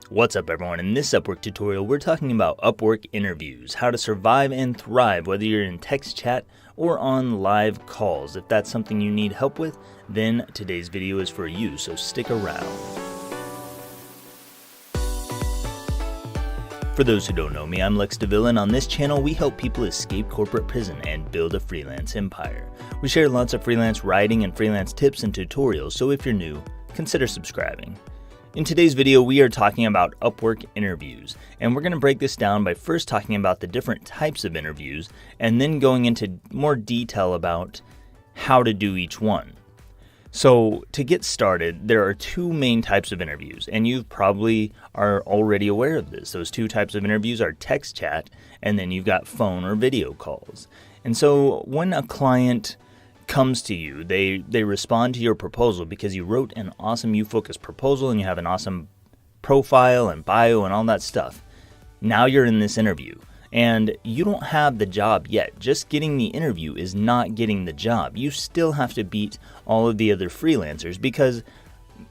What's up everyone, in this Upwork tutorial we're talking about Upwork interviews, how to survive and thrive whether you're in text chat or on live calls. If that's something you need help with, then today's video is for you, so stick around. For those who don't know me, I'm Lex DeVille, and on this channel we help people escape corporate prison and build a freelance empire. We share lots of freelance writing and freelance tips and tutorials, so if you're new, consider subscribing. In today's video, we are talking about Upwork interviews, and we're going to break this down by first talking about the different types of interviews and then going into more detail about how to do each one. So to get started, there are two main types of interviews, and you probably are already aware of this. Those two types of interviews are text chat, and then you've got phone or video calls. And so when a client comes to you, they respond to your proposal because you wrote an awesome you-focused proposal and you have an awesome profile and bio and all that stuff. Now you're in this interview and you don't have the job yet. Just getting the interview is not getting the job. You still have to beat all of the other freelancers because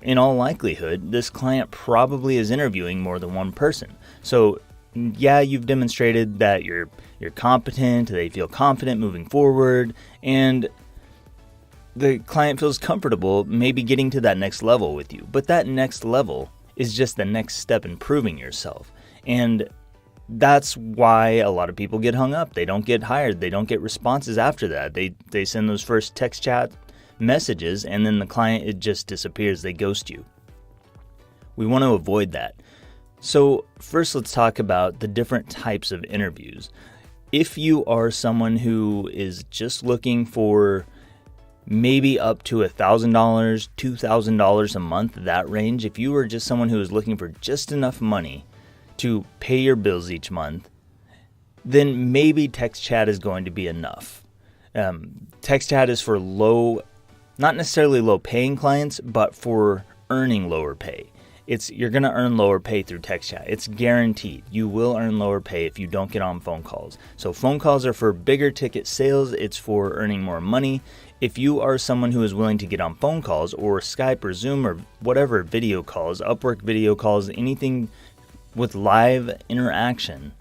in all likelihood, this client probably is interviewing more than one person. So yeah, you've demonstrated that you're competent, they feel confident moving forward, and the client feels comfortable maybe getting to that next level with you. But that next level is just the next step in proving yourself. And that's why a lot of people get hung up. They don't get hired. They don't get responses after that. They send those first text chat messages and then the client, it just disappears. They ghost you. We want to avoid that. So first let's talk about the different types of interviews. If you are someone who is just looking for maybe up to $1,000, $2,000 a month, that range. If you are just someone who is looking for just enough money to pay your bills each month, then maybe text chat is going to be enough. Text chat is for not necessarily low paying clients, but for earning lower pay. You're going to earn lower pay through text chat. It's guaranteed. You will earn lower pay if you don't get on phone calls. So phone calls are for bigger ticket sales. It's for earning more money. If you are someone who is willing to get on phone calls or Skype or Zoom or whatever video calls, Upwork video calls, anything with live interaction,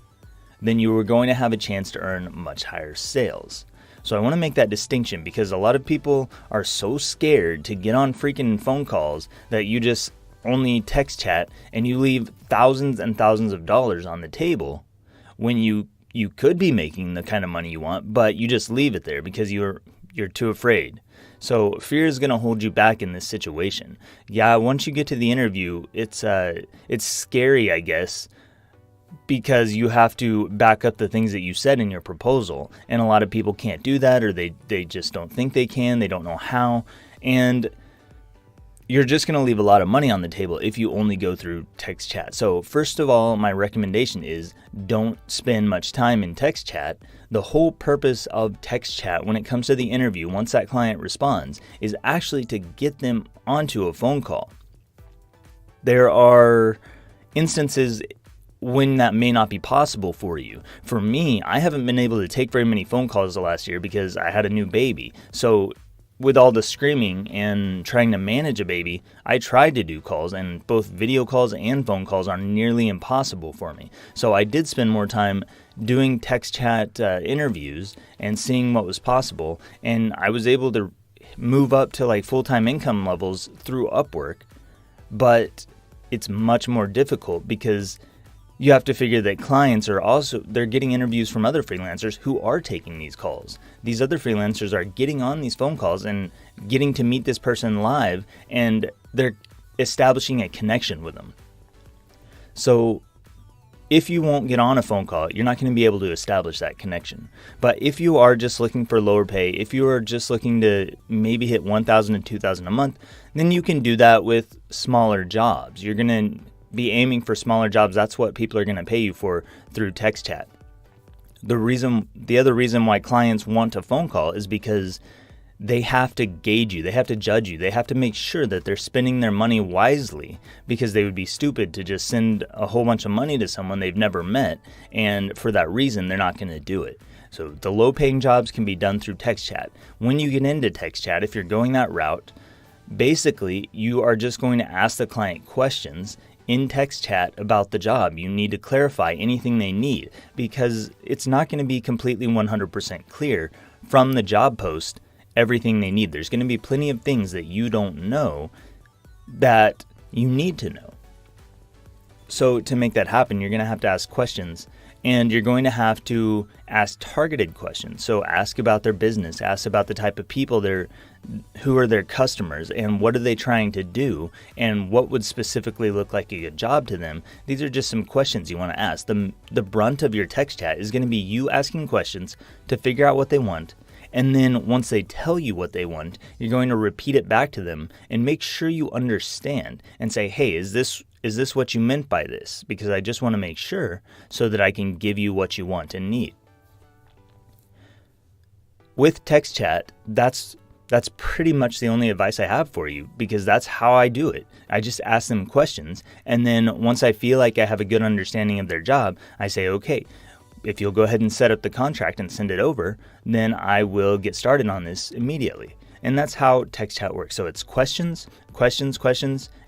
then you are going to have a chance to earn much higher sales. So I want to make that distinction because a lot of people are so scared to get on freaking phone calls that you just only text chat and you leave thousands and thousands of dollars on the table when you could be making the kind of money you want, but you just leave it there because you're too afraid. So fear is going to hold you back in this situation. Yeah, once you get to the interview, it's scary, I guess, because you have to back up the things that you said in your proposal. And a lot of people can't do that, or they just don't think they can. They don't know how. And you're just going to leave a lot of money on the table if you only go through text chat. So first of all, my recommendation is don't spend much time in text chat. The whole purpose of text chat when it comes to the interview, once that client responds, is actually to get them onto a phone call. There are instances when that may not be possible for you. For me, I haven't been able to take very many phone calls the last year because I had a new baby. So with all the screaming and trying to manage a baby, I tried to do calls, and both video calls and phone calls are nearly impossible for me. So I did spend more time doing text chat interviews and seeing what was possible, and I was able to move up to like full-time income levels through Upwork, but it's much more difficult because you have to figure that clients they're getting interviews from other freelancers who are taking these calls. These other freelancers are getting on these phone calls and getting to meet this person live, and they're establishing a connection with them. So if you won't get on a phone call, you're not going to be able to establish that connection. But if you are just looking for lower pay, if you are just looking to maybe hit $1,000 to $2,000 a month, then you can do that with smaller jobs. You're going to be aiming for smaller jobs. That's what people are going to pay you for through text chat. The other reason why clients want a phone call is because they have to gauge you, they have to judge you, they have to make sure that they're spending their money wisely, because they would be stupid to just send a whole bunch of money to someone they've never met, and for that reason they're not going to do it. So the low paying jobs can be done through text chat. When you get into text chat, if you're going that route, basically you are just going to ask the client questions in text chat about the job. You need to clarify anything they need, because it's not going to be completely 100% clear from the job post everything they need. There's going to be plenty of things that you don't know that you need to know. So to make that happen, you're going to have to ask questions, and you're going to have to ask targeted questions. So ask about their business, ask about the type of people who are their customers, and what are they trying to do, and what would specifically look like a good job to them. These are just some questions you want to ask. The brunt of your text chat is going to be you asking questions to figure out what they want. And then once they tell you what they want, you're going to repeat it back to them and make sure you understand and say, hey, is this what you meant by this? Because I just want to make sure so that I can give you what you want and need. With text chat, that's pretty much the only advice I have for you, because that's how I do it. I just ask them questions, and then once I feel like I have a good understanding of their job, I say, okay, if you'll go ahead and set up the contract and send it over, then I will get started on this immediately. And that's how text chat works. So it's questions.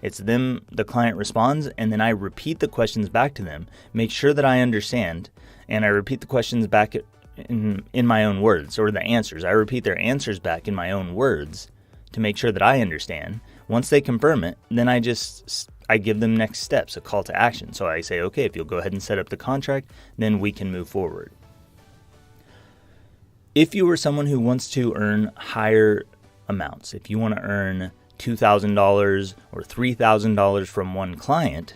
It's them, the client responds, and then I repeat the questions back to them, make sure that I understand, and I repeat the questions back in my own words, or the answers. I repeat their answers back in my own words to make sure that I understand. Once they confirm it, then I give them next steps, a call to action. So I say, okay, if you'll go ahead and set up the contract, then we can move forward. If you are someone who wants to earn higher amounts, if you want to earn $2,000 or $3,000 from one client,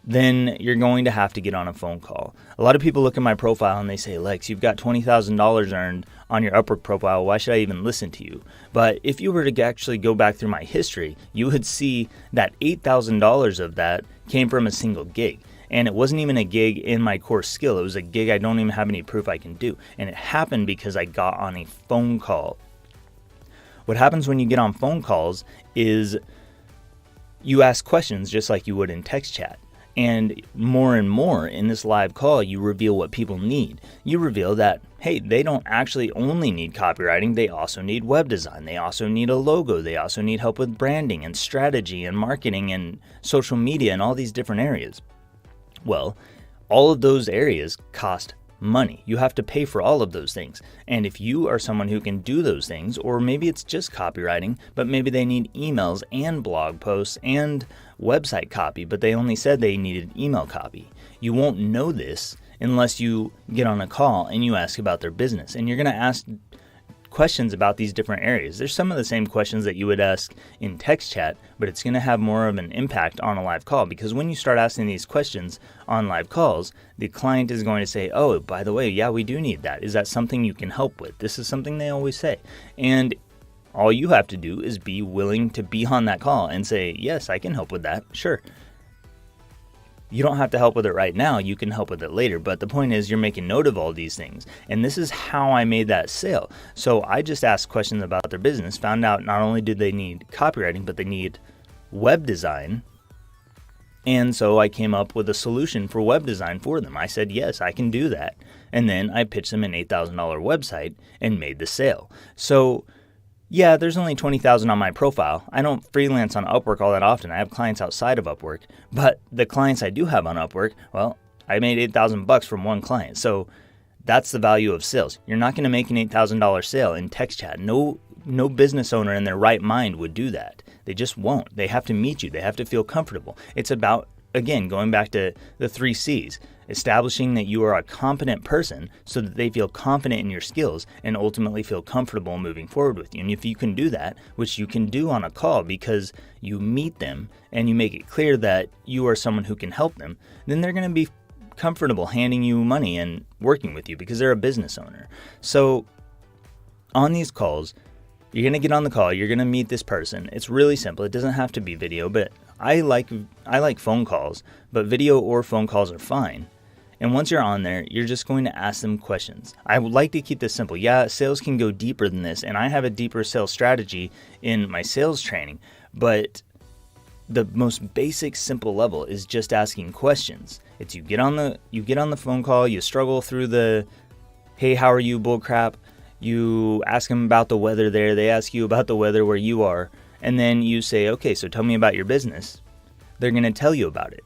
then you're going to have to get on a phone call. A lot of people look at my profile and they say, Lex, you've got $20,000 earned on your Upwork profile. Why should I even listen to you? But if you were to actually go back through my history, you would see that $8,000 of that came from a single gig. And it wasn't even a gig in my core skill. It was a gig I don't even have any proof I can do. And it happened because I got on a phone call. What happens when you get on phone calls is you ask questions just like you would in text chat. And more in this live call, you reveal what people need. You reveal that, hey, they don't actually only need copywriting. They also need web design. They also need a logo. They also need help with branding and strategy and marketing and social media and all these different areas. Well, all of those areas cost money. You have to pay for all of those things. And if you are someone who can do those things, or maybe it's just copywriting, but maybe they need emails and blog posts and website copy, but they only said they needed email copy. You won't know this unless you get on a call and you ask about their business. And you're going to ask questions about these different areas. There's some of the same questions that you would ask in text chat, but it's going to have more of an impact on a live call, because when you start asking these questions on live calls, the client is going to say, oh, by the way, yeah, we do need that. Is that something you can help with? This is something they always say. And all you have to do is be willing to be on that call and say, yes, I can help with that. Sure. You don't have to help with it right now. You can help with it later. But the point is, you're making note of all these things. And this is how I made that sale. So I just asked questions about their business, found out not only did they need copywriting, but they need web design. And so I came up with a solution for web design for them. I said, yes, I can do that. And then I pitched them an $8,000 website and made the sale. So yeah, there's only 20,000 on my profile. I don't freelance on Upwork all that often. I have clients outside of Upwork, but the clients I do have on Upwork, well, I made $8,000 from one client. So that's the value of sales. You're not going to make an $8,000 sale in text chat. No business owner in their right mind would do that. They just won't. They have to meet you. They have to feel comfortable. It's about, again, going back to the 3 C's. Establishing that you are a competent person so that they feel confident in your skills and ultimately feel comfortable moving forward with you. And if you can do that, which you can do on a call because you meet them and you make it clear that you are someone who can help them, then they're going to be comfortable handing you money and working with you because they're a business owner. So on these calls, you're going to get on the call, you're going to meet this person. It's really simple. It doesn't have to be video, but I like phone calls, but video or phone calls are fine. And once you're on there, you're just going to ask them questions. I would like to keep this simple. Yeah, sales can go deeper than this, and I have a deeper sales strategy in my sales training, but the most basic, simple level is just asking questions. It's you get on the phone call, you struggle through the, hey, how are you, bullcrap. You ask them about the weather there. They ask you about the weather where you are. And then you say, okay, so tell me about your business. they're going to tell you about it.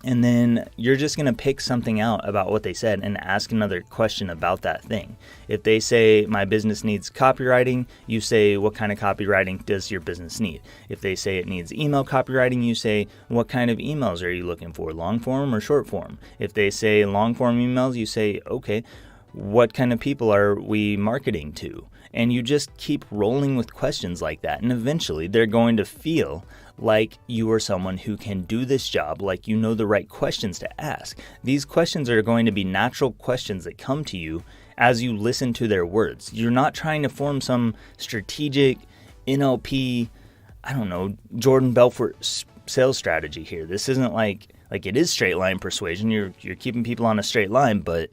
And then you're just going to pick something out about what they said and ask another question about that thing. If they say, my business needs copywriting, you say, what kind of copywriting does your business need? If they say it needs email copywriting, you say, what kind of emails are you looking for, long form or short form? If they say long form emails, you say, okay, what kind of people are we marketing to? And you just keep rolling with questions like that. And eventually they're going to feel like you are someone who can do this job, like you know the right questions to ask. These questions are going to be natural questions that come to you as you listen to their words. You're not trying to form some strategic NLP, Jordan Belfort sales strategy here. This isn't like it is straight line persuasion. You're keeping people on a straight line, but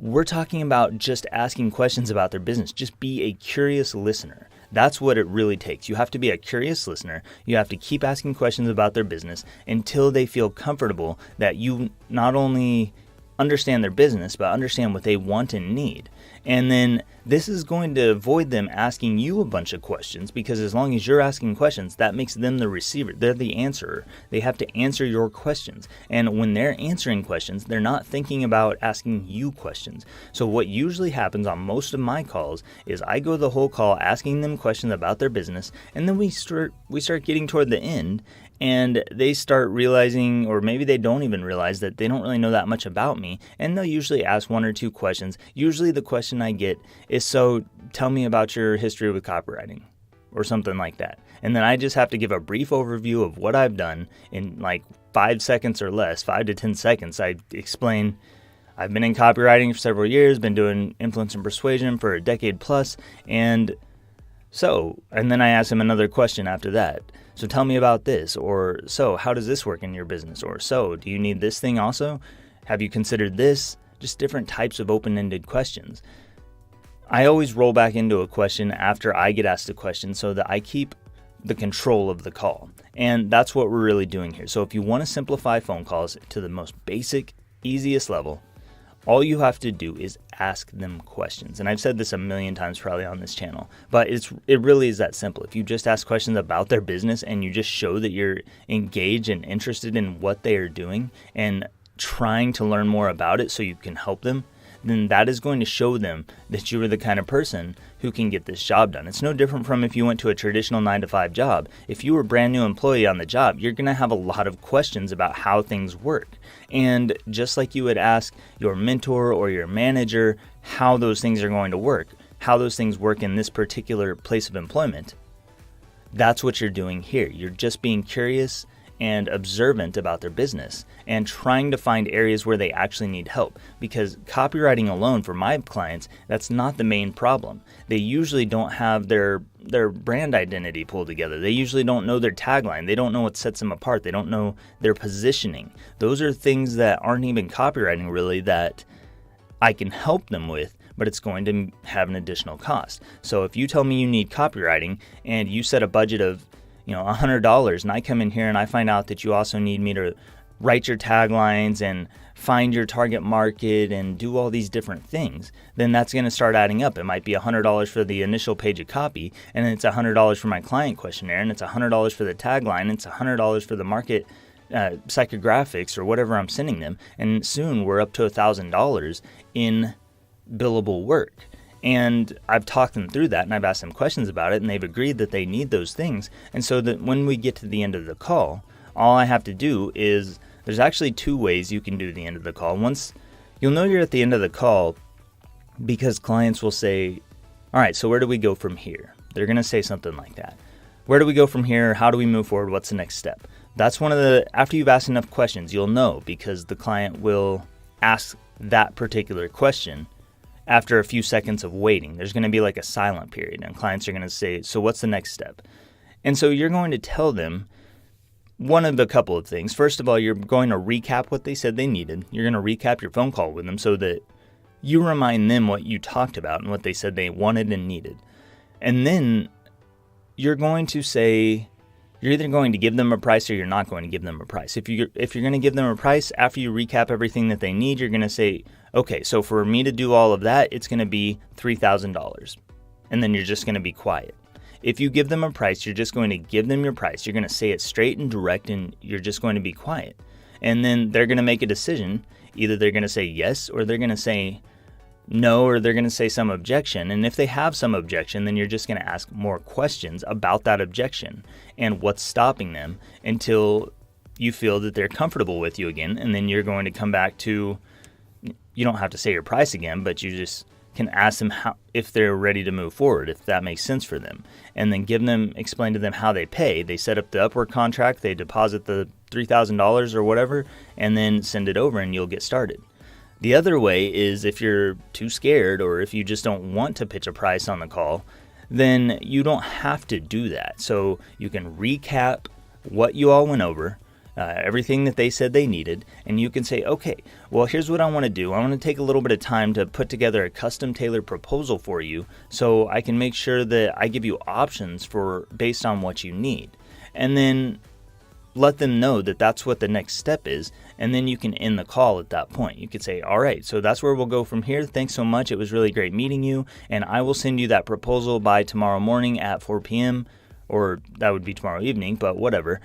we're talking about just asking questions about their business. Just be a curious listener. That's what it really takes. You have to be a curious listener. You have to keep asking questions about their business until they feel comfortable that you not only understand their business, but understand what they want and need. And then this is going to avoid them asking you a bunch of questions, because as long as you're asking questions, that makes them the receiver. They're the answerer. They have to answer your questions. And when they're answering questions, they're not thinking about asking you questions. So what usually happens on most of my calls is I go the whole call asking them questions about their business, and then we start getting toward the end, and they start realizing, or maybe they don't even realize, that they don't really know that much about me, and they'll usually ask one or two questions. Usually the question I get is, so tell me about your history with copywriting, or something like that. And then I just have to give a brief overview of what I've done in like 5 seconds or less, 5 to 10 seconds. I explain I've been in copywriting for several years, been doing influence and persuasion for a decade plus, and then I ask them another question after that. So tell me about this, or so how does this work in your business, or so do you need this thing also? Have you considered this? Just different types of open-ended questions. I always roll back into a question after I get asked a question so that I keep the control of the call. And that's what we're really doing here. So if you want to simplify phone calls to the most basic, easiest level, all you have to do is ask them questions. And I've said this a million times probably on this channel, but it really is that simple. If you just ask questions about their business and you just show that you're engaged and interested in what they are doing and trying to learn more about it so you can help them, then that is going to show them that you are the kind of person who can get this job done. It's no different from if you went to a traditional 9-to-5 job. If you were a brand new employee on the job, you're going to have a lot of questions about how things work. And just like you would ask your mentor or your manager how those things are going to work, how those things work in this particular place of employment, that's what you're doing here. You're just being curious and observant about their business and trying to find areas where they actually need help, because copywriting alone for my clients, that's not the main problem. They usually don't have their brand identity pulled together. They usually don't know their tagline. They don't know what sets them apart. They don't know their positioning. Those are things that aren't even copywriting really that I can help them with, but it's going to have an additional cost. So if you tell me you need copywriting and you set a budget of $100, and I come in here and I find out that you also need me to write your taglines and find your target market and do all these different things, then that's going to start adding up. It might be $100 for the initial page of copy, and then it's $100 for my client questionnaire, and it's $100 for the tagline, and it's $100 for the market psychographics or whatever I'm sending them, and soon we're up to $1,000 in billable work. And I've talked them through that, and I've asked them questions about it, and they've agreed that they need those things. And so that when we get to the end of the call, all I have to do is, there's actually 2 ways you can do the end of the call. Once you'll know you're at the end of the call, because clients will say, all right, so where do we go from here? They're going to say something like that. Where do we go from here? How do we move forward? What's the next step? That's after you've asked enough questions, you'll know, because the client will ask that particular question after a few seconds of waiting. There's going to be like a silent period, and clients are going to say, so what's the next step? And so you're going to tell them one of a couple of things. First of all, you're going to recap what they said they needed. You're going to recap your phone call with them so that you remind them what you talked about and what they said they wanted and needed. And then you're going to say, you're either going to give them a price or you're not going to give them a price. If you're going to give them a price after you recap everything that they need, you're going to say, okay, so for me to do all of that, it's going to be $3,000. And then you're just going to be quiet. If you give them a price, you're just going to give them your price. You're going to say it straight and direct, and you're just going to be quiet. And then they're going to make a decision. Either they're going to say yes, or they're going to say no, or they're going to say some objection. And if they have some objection, then you're just going to ask more questions about that objection and what's stopping them until you feel that they're comfortable with you again. And then you're going to come back to, you don't have to say your price again, but you just can ask them how, if they're ready to move forward, if that makes sense for them. And then explain to them how they pay. They set up the Upwork contract, they deposit the $3,000 or whatever, and then send it over and you'll get started. The other way is if you're too scared, or if you just don't want to pitch a price on the call, then you don't have to do that. So you can recap what you all went over, everything that they said they needed, and you can say, okay, well, here's what I want to do. I want to take a little bit of time to put together a custom tailored proposal for you so I can make sure that I give you options based on what you need. And then let them know that that's what the next step is, and then you can end the call at that point. You could say, all right, so that's where we'll go from here. Thanks so much. It was really great meeting you, and I will send you that proposal by tomorrow morning at 4 p.m., or that would be tomorrow evening, but whatever.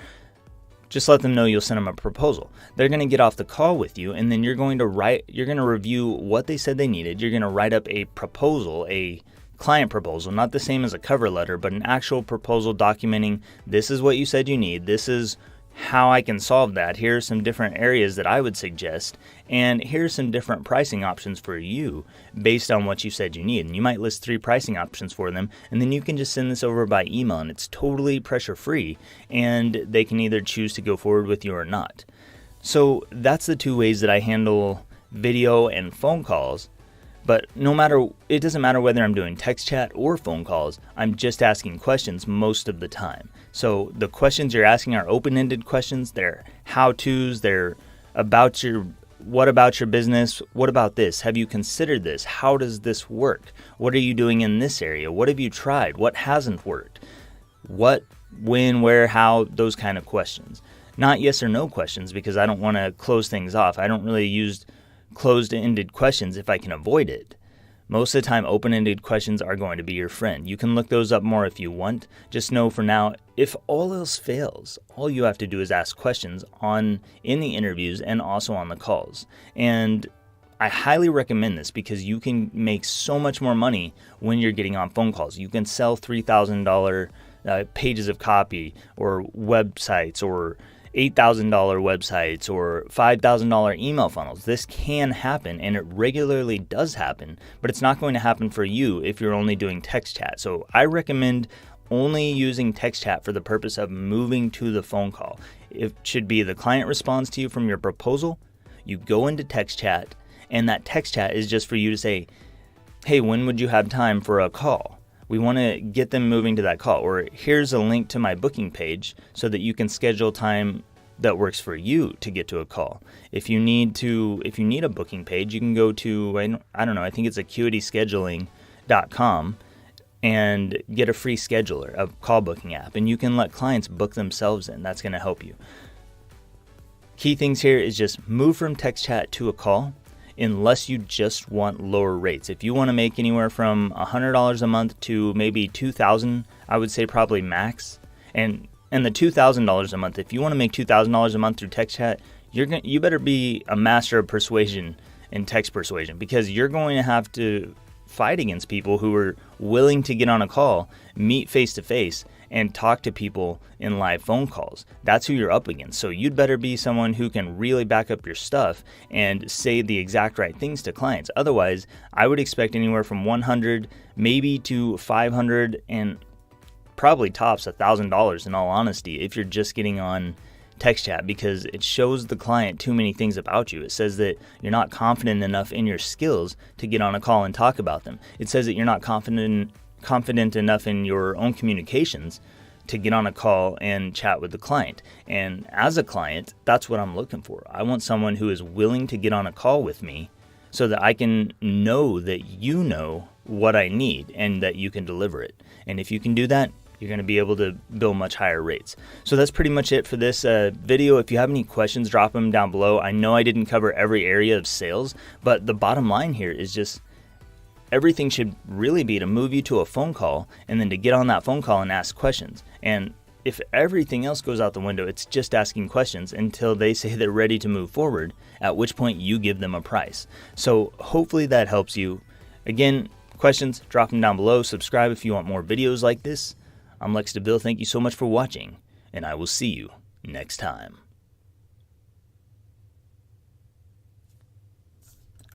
Just let them know you'll send them a proposal. They're going to get off the call with you, and then you're going to review what they said they needed. You're going to write up a proposal, a client proposal, not the same as a cover letter, but an actual proposal documenting this is what you said you need. This is how I can solve that. Here are some different areas that I would suggest, and here's some different pricing options for you based on what you said you need. And you might list 3 pricing options for them, and then you can just send this over by email, and it's totally pressure free, and they can either choose to go forward with you or not. So that's the 2 ways that I handle video and phone calls. But it doesn't matter whether I'm doing text chat or phone calls, I'm just asking questions most of the time. So the questions you're asking are open-ended questions. They're how-tos. They're what about your business? What about this? Have you considered this? How does this work? What are you doing in this area? What have you tried? What hasn't worked? What, when, where, how, those kind of questions. Not yes or no questions, because I don't want to close things off. I don't really use closed-ended questions if I can avoid it. Most of the time, open-ended questions are going to be your friend. You can look those up more if you want. Just know for now, if all else fails, all you have to do is ask questions in the interviews and also on the calls. And I highly recommend this because you can make so much more money when you're getting on phone calls. You can sell $3,000 pages of copy, or websites, or $8,000 websites, or $5,000 email funnels. This can happen, and it regularly does happen, but it's not going to happen for you if you're only doing text chat. So I recommend only using text chat for the purpose of moving to the phone call. It should be the client responds to you from your proposal, you go into text chat, and that text chat is just for you to say, hey, when would you have time for a call? We want to get them moving to that call. Or here's a link to my booking page so that you can schedule time that works for you to get to a call. If you need a booking page, you can go to, I don't know, I think it's acuityscheduling.com and get a free scheduler, a call booking app, and you can let clients book themselves in. That's going to help you. Key things here is just move from text chat to a call, unless you just want lower rates. If you want to make anywhere from $100 a month to maybe $2,000, I would say probably max. And the $2,000 a month, if you want to make $2,000 a month through text chat, you better be a master of persuasion and text persuasion, because you're going to have to fight against people who are willing to get on a call, meet face to face, and talk to people in live phone calls. That's who you're up against. So you'd better be someone who can really back up your stuff and say the exact right things to clients. Otherwise, I would expect anywhere from $100 maybe to $500, and probably tops $1,000 in all honesty if you're just getting on text chat, because it shows the client too many things about you. It says that you're not confident enough in your skills to get on a call and talk about them. It says that you're not confident enough in your own communications to get on a call and chat with the client. And as a client, that's what I'm looking for. I want someone who is willing to get on a call with me so that I can know that you know what I need and that you can deliver it. And if you can do that, you're going to be able to bill much higher rates. So that's pretty much it for this video. If you have any questions, drop them down below. I know I didn't cover every area of sales, but the bottom line here is just everything should really be to move you to a phone call and then to get on that phone call and ask questions. And if everything else goes out the window, it's just asking questions until they say they're ready to move forward, at which point you give them a price. So hopefully that helps you. Again, questions, drop them down below. Subscribe if you want more videos like this. I'm Lex DeVille. Thank you so much for watching, and I will see you next time.